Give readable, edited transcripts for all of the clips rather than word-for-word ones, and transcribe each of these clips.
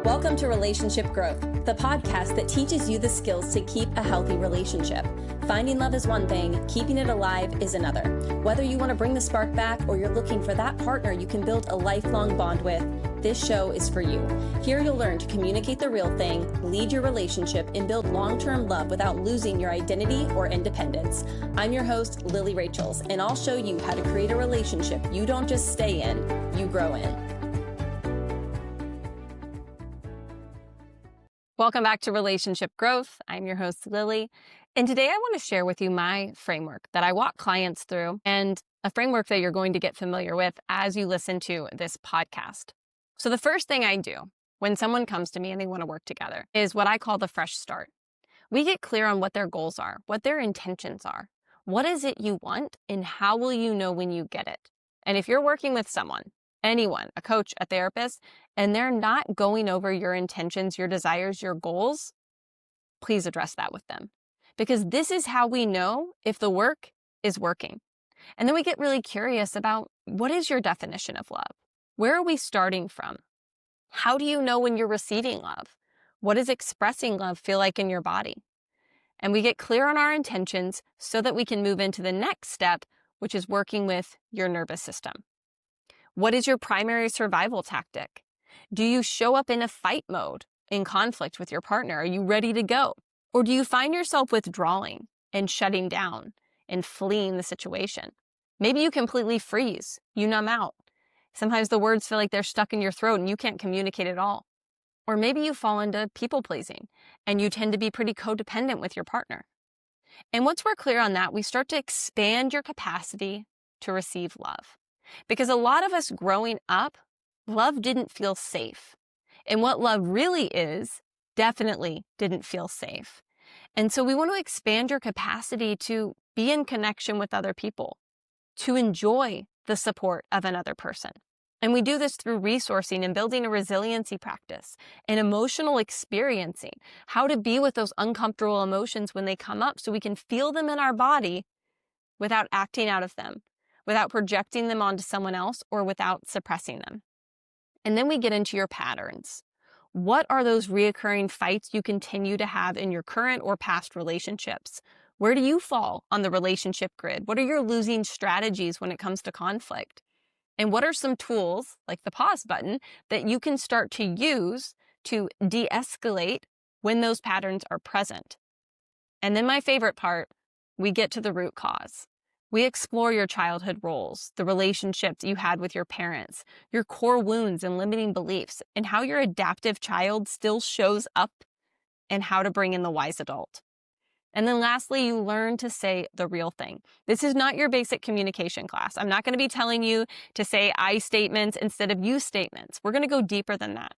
Welcome to Relationship Growth, the podcast that teaches you the skills to keep a healthy relationship. Finding love is one thing, keeping it alive is another. Whether you want to bring the spark back or you're looking for that partner you can build a lifelong bond with, this show is for you. Here you'll learn to communicate the real thing, lead your relationship, and build long-term love without losing your identity or independence. I'm your host, Lilly Rachels, and I'll show you how to create a relationship you don't just stay in, you grow in. Welcome back to Relationship Growth. I'm your host, Lilly. And today I want to share with you my framework that I walk clients through and a framework that you're going to get familiar with as you listen to this podcast. So the first thing I do when someone comes to me and they want to work together is what I call the fresh start. We get clear on what their goals are, what their intentions are. What is it you want and how will you know when you get it? And if you're working with someone, anyone, a coach, a therapist, and they're not going over your intentions, your desires, your goals, please address that with them. Because this is how we know if the work is working. And then we get really curious about what is your definition of love? Where are we starting from? How do you know when you're receiving love? What does expressing love feel like in your body? And we get clear on our intentions so that we can move into the next step, which is working with your nervous system. What is your primary survival tactic? Do you show up in a fight mode, in conflict with your partner? Are you ready to go? Or do you find yourself withdrawing and shutting down and fleeing the situation? Maybe you completely freeze, you numb out. Sometimes the words feel like they're stuck in your throat and you can't communicate at all. Or maybe you fall into people pleasing and you tend to be pretty codependent with your partner. And once we're clear on that, we start to expand your capacity to receive love. Because a lot of us growing up, love didn't feel safe. And what love really is, definitely didn't feel safe. And so we want to expand your capacity to be in connection with other people, to enjoy the support of another person. And we do this through resourcing and building a resiliency practice and emotional experiencing, how to be with those uncomfortable emotions when they come up so we can feel them in our body without acting out of them, without projecting them onto someone else or without suppressing them. And then we get into your patterns. What are those reoccurring fights you continue to have in your current or past relationships? Where do you fall on the relationship grid? What are your losing strategies when it comes to conflict? And what are some tools, like the pause button, that you can start to use to de-escalate when those patterns are present? And then my favorite part, we get to the root cause. We explore your childhood roles, the relationships you had with your parents, your core wounds and limiting beliefs, and how your adaptive child still shows up and how to bring in the wise adult. And then lastly, you learn to say the real thing. This is not your basic communication class. I'm not going to be telling you to say I statements instead of you statements. We're going to go deeper than that.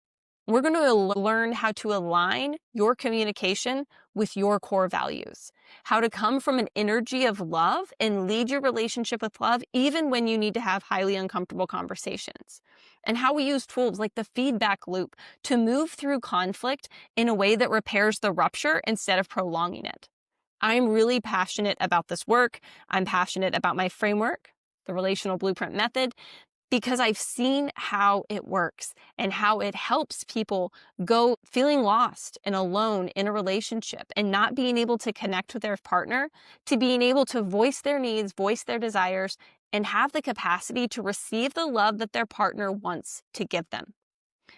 We're going to learn how to align your communication with your core values, how to come from an energy of love and lead your relationship with love even when you need to have highly uncomfortable conversations, and how we use tools like the feedback loop to move through conflict in a way that repairs the rupture instead of prolonging it. I'm really passionate about this work. I'm passionate about my framework, the Relational Blueprint Method, because I've seen how it works and how it helps people go feeling lost and alone in a relationship and not being able to connect with their partner, to being able to voice their needs, voice their desires, and have the capacity to receive the love that their partner wants to give them.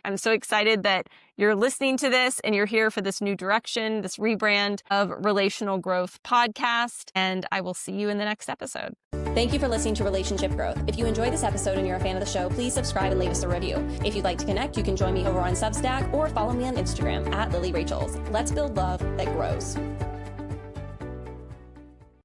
I'm so excited that you're listening to this and you're here for this new direction, this rebrand of Relational Growth Podcast, and I will see you in the next episode. Thank you for listening to Relationship Growth. If you enjoyed this episode and you're a fan of the show, please subscribe and leave us a review. If you'd like to connect, you can join me over on Substack or follow me on Instagram @LillyRachels. Let's build love that grows.